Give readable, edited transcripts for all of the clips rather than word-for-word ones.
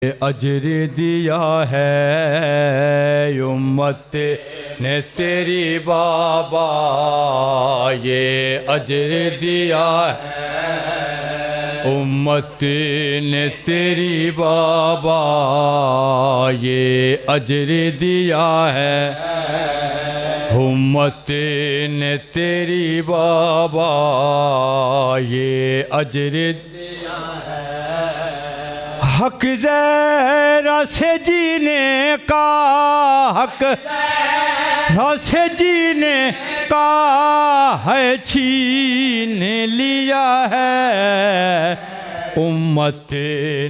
اجر دیا ہے امت نے تیری بابا، یہ اجر دیا ہے امت نے تیری بابا، یہ اجر دیا ہے امت نے تیری بابا، یہ اجر دیا ہے۔ حق زہرا سے جینے کا، حق زہرا سے جینے کا ہے چھین لیا ہے امت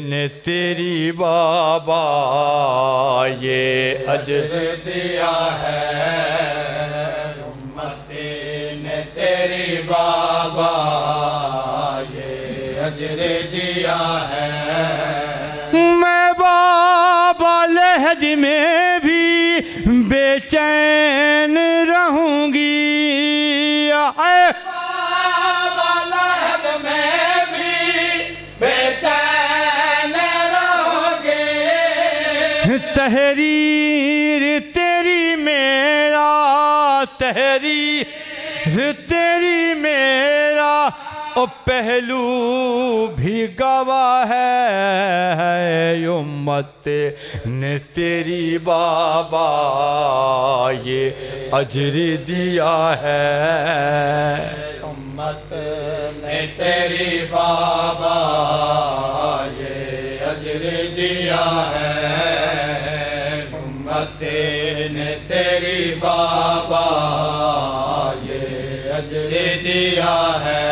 نے تیری بابا، یہ اجر دیا ہے امت نے تیری بابا، یہ اجر دیا ہے۔ میں بابا لحد میں بھی بے چین رہوں گی، بابا لحد میں بھی بے چین رہوں گی، تحریر تیری میرا، تحریر تیری میرا او پہلو بھی گواہ ہے امت نے تیری بابا، یہ اجر دیا ہے امت نے تیری بابا، یہ اجر دیا ہے امت نے تیری بابا، یہ اجر دیا ہے۔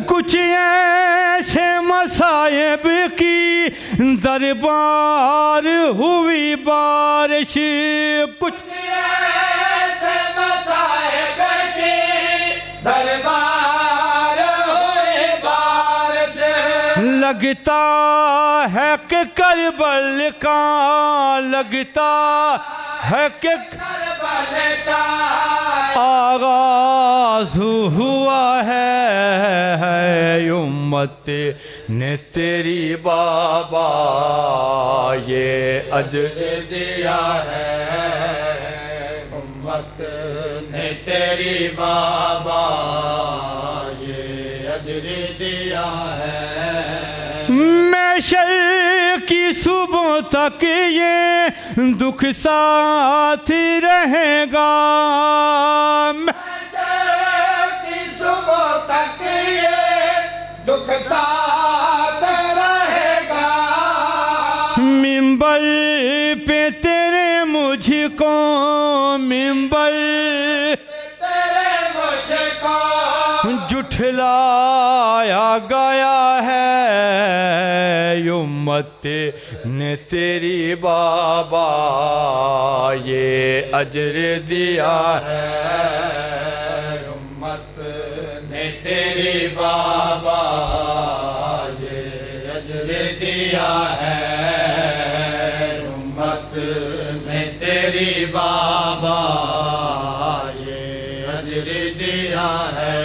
کچھ ایسے مصائب کی دربار ہوئی بارش، کچھ ایسے مصائب کی دربار ہوئی بارش، لگتا ہے کہ کربل کا، لگتا ہے کہ کربل کا آغاز ہوا ہے امت نے تیری بابا، یہ اجر دیا ہے امت نے تیری بابا، یہ اجر دیا ہے۔ محشر کی صبح تک یہ دکھ ساتھ رہے گا، محشر کی صبح تک یہ دکھ ساتھ رہے گا، منبر پہ تیرے مجھ کو، منبر تیرے مجھ کو جھٹلایا گیا ہے امت نے تیری بابا، یہ اجر دیا ہے امت نے تیری بابا، یہ اجر دیا ہے امت نے تیری بابا، یہ اجر دیا ہے۔